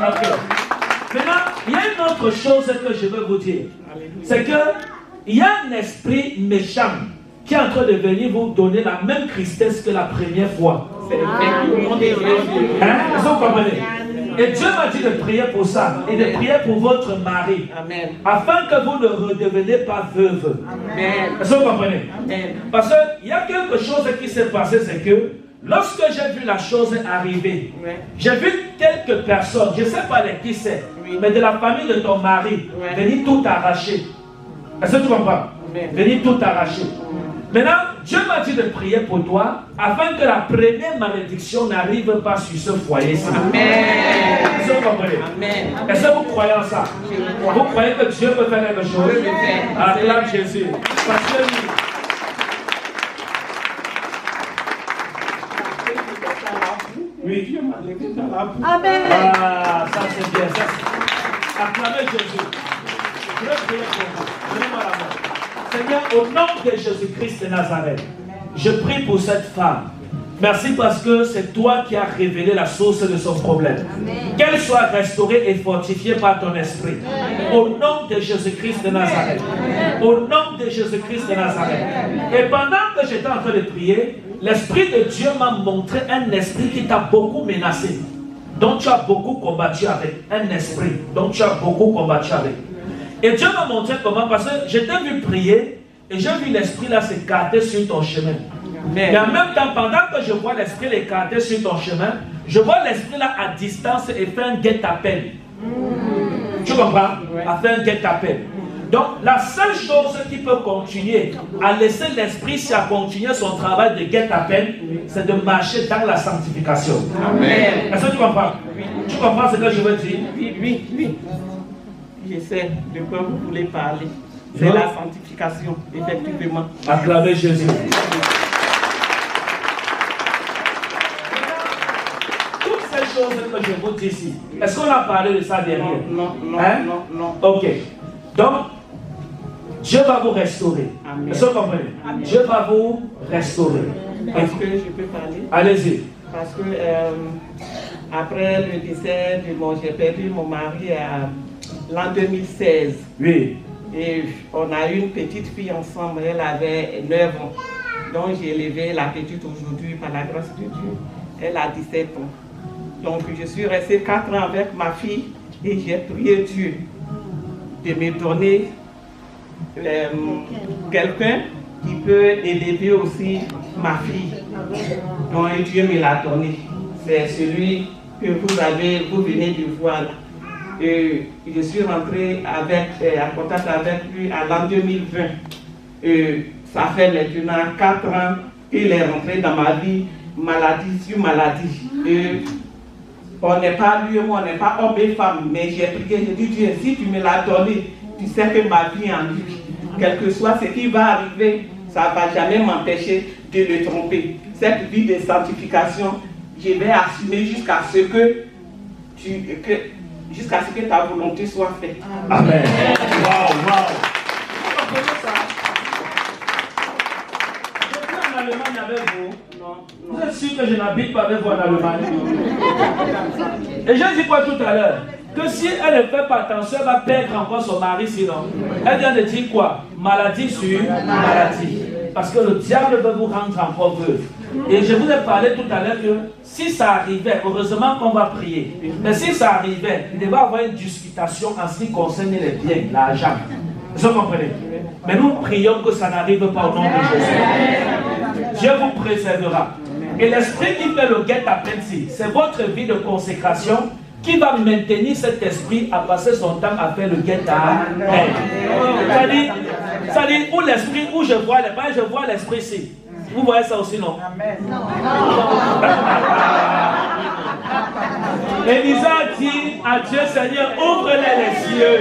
Ok. Maintenant, il y a une autre chose que je veux vous dire. C'est que il y a un esprit méchant qui est en train de venir vous donner la même tristesse que la première fois. Hein? Est-ce que vous comprenez? Et Dieu m'a dit de prier pour ça et de prier pour votre mari. Amen. Afin que vous ne redeveniez pas veuve. Amen. Est-ce que vous comprenez? Amen. Parce qu'il y a quelque chose qui s'est passé, c'est que lorsque j'ai vu la chose arriver, j'ai vu quelques personnes, je ne sais pas qui c'est, mais de la famille de ton mari, venir tout arracher. Est-ce que tu comprends? Venir tout arracher. Maintenant, Dieu m'a dit de prier pour toi afin que la première malédiction n'arrive pas sur ce foyer-ci. Est-ce que vous comprenez? Est-ce que vous croyez en ça? Vous croyez que Dieu peut faire quelque chose? Acclame Jésus. Parce que oui. Dieu m'a levé dans la boue. Amen. Ah, ça c'est bien. Acclamez Jésus. Je vais prier pour vous. Donnez-moi la main. Seigneur, au nom de Jésus-Christ de Nazareth, je prie pour cette femme. Merci parce que c'est toi qui as révélé la source de son problème. Qu'elle soit restaurée et fortifiée par ton esprit. Au nom de Jésus-Christ de Nazareth. Au nom de Jésus-Christ de Nazareth. Et pendant que j'étais en train de prier, l'Esprit de Dieu m'a montré un esprit qui t'a beaucoup menacé. Donc tu as beaucoup combattu avec. Un esprit. Donc tu as beaucoup combattu avec. Et Dieu m'a montré comment, parce que je t'ai vu prier et j'ai vu l'esprit là s'écarter sur ton chemin. Mais en même temps, pendant que je vois l'esprit l'écarter sur ton chemin, je vois l'esprit là à distance et fait un guet-apens. Tu comprends? A fait un guet-apens. Donc la seule chose qui peut continuer à laisser l'esprit à continuer son travail de guet-apens, c'est de marcher dans la sanctification. Amen. Est-ce que tu comprends? Tu comprends ce que je veux dire? Oui. Je sais de quoi vous voulez parler. C'est la sanctification, effectivement. Acclamez Jésus. Toutes ces choses que je vous dis ici, est-ce qu'on a parlé de ça derrière? Non. Ok. Donc, Dieu va vous restaurer. Est-ce que vous comprenez? Dieu va vous restaurer. Est-ce que je peux parler? Allez-y. Parce que après le décès de j'ai perdu mon mari l'an 2016. Oui. Et on a eu une petite fille ensemble, elle avait 9 ans. Donc j'ai élevé la petite aujourd'hui par la grâce de Dieu. Elle a 17 ans. Donc je suis restée 4 ans avec ma fille et j'ai prié Dieu de me donner quelqu'un qui peut élever aussi ma fille. Donc Dieu me l'a donné. C'est celui que vous venez de voir là. Et je suis rentrée en contact avec lui à l'an 2020. Ça fait maintenant 4 ans qu'il est rentré dans ma vie, maladie sur maladie. On n'est pas lui et moi, on n'est pas homme et femme, mais j'ai prié, j'ai dit Dieu, si tu me l'as donné, tu sais que ma vie est en lui. Quel que soit ce qui va arriver, ça ne va jamais m'empêcher de le tromper. Cette vie de sanctification, je vais assumer jusqu'à ce que ta volonté soit faite. Amen. Wow. Je suis en Allemagne avec vous. Non. Vous êtes sûr que je n'habite pas avec vous en Allemagne? Et j'ai dit quoi tout à l'heure? Que si elle ne fait pas attention, elle va perdre encore son mari sinon. Elle vient de dire quoi? Maladie sur maladie. Parce que le diable veut vous rendre encore veuve. Et je vous ai parlé tout à l'heure que si ça arrivait, heureusement qu'on va prier, mais si ça arrivait, il devait y avoir une disputation en ce qui concerne les biens, l'argent. Vous comprenez? Mais nous prions que ça n'arrive pas au nom de Jésus. Dieu vous préservera. Et l'esprit qui fait le guet-apens, c'est votre vie de consécration qui va maintenir cet esprit à passer son temps à faire le guet-apens. C'est-à-dire, où l'esprit, où je vois l'esprit ici. Vous voyez ça aussi, non? Amen. Élisa dit à Dieu, Seigneur, ouvre-les les yeux.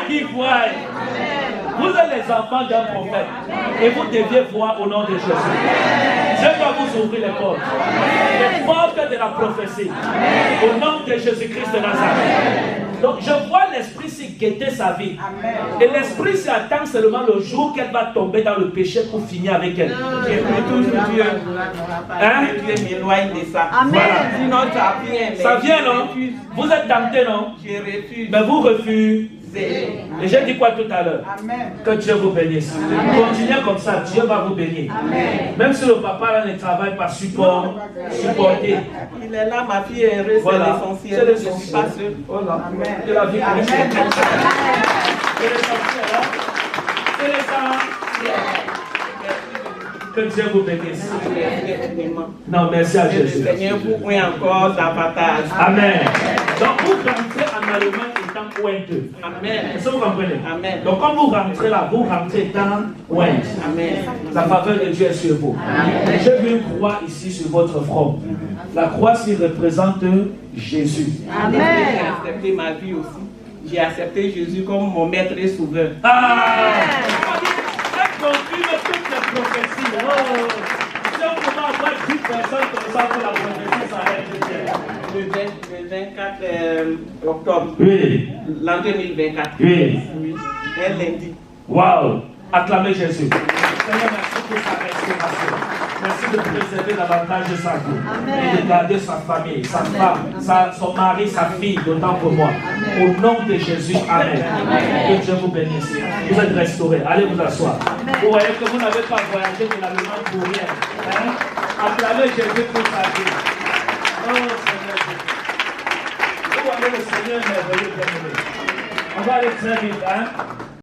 Qui voient. Vous êtes les enfants d'un prophète. Et vous deviez voir au nom de Jésus. Dieu va vous ouvrir les portes. Les portes de la prophétie. Au nom de Jésus-Christ de Nazareth. Donc je vois l'esprit si guetter sa vie. Et l'esprit s'attend seulement le jour qu'elle va tomber dans le péché pour finir avec elle. J'ai pris toujours Dieu. Hein? Dieu m'éloigne de ça. Voilà. Sinon, ça vient. mais Ça vient, je non? refuse. Vous êtes tenté, non? Je refuse. Mais vous refusez. C'est- Et j'ai dit quoi tout à l'heure? Que Dieu vous bénisse. Continuez comme ça, Dieu va vous bénir. Même si le papa là, ne travaille pas, supportez. Il est là, ma fille est heureuse, Voilà. c'est C'est l'essentiel. Je ne suis l'essentiel. pas seule. Voilà. Que la vie chrétienne. C'est l'essentiel, hein? C'est l'essentiel. Que Dieu vous bénisse. Non, merci à Jésus. Seigneur, vous pouvez encore davantage. Amen. Donc vous rentrez en Allemagne étant pointeux. Amen. Est-ce que vous comprenez? Amen. Donc quand vous rentrez là, vous rentrez étant pointe. Amen. La faveur de Dieu est sur vous. J'ai vu une croix ici sur votre front. La croix s'y représente Jésus. J'ai accepté ma vie aussi. J'ai accepté Jésus comme mon maître et sauveur. Ah! Elle confirme toutes les prophéties. Oh! Si on peut avoir 10 personnes comme ça pour la prophétie, ça va être bien. Le 24 octobre, Oui. l'an 2024. Oui. Oui. Un lundi. Waouh! Acclamez Jésus. Seigneur, merci pour sa restauration. Merci de préserver davantage sa vie. Et de garder sa famille, sa femme, son mari, sa fille, d'autant pour moi. Au nom de Jésus, Amen. Que Dieu vous bénisse. Vous êtes restaurés. Allez vous asseoir. Vous voyez que vous n'avez pas voyagé de l'Allemagne pour rien. Hein? Acclamez Jésus pour sa vie. Oh Seigneur Jésus. Vous voyez le Seigneur merveilleux bien aimé. On va aller très vite. Hein?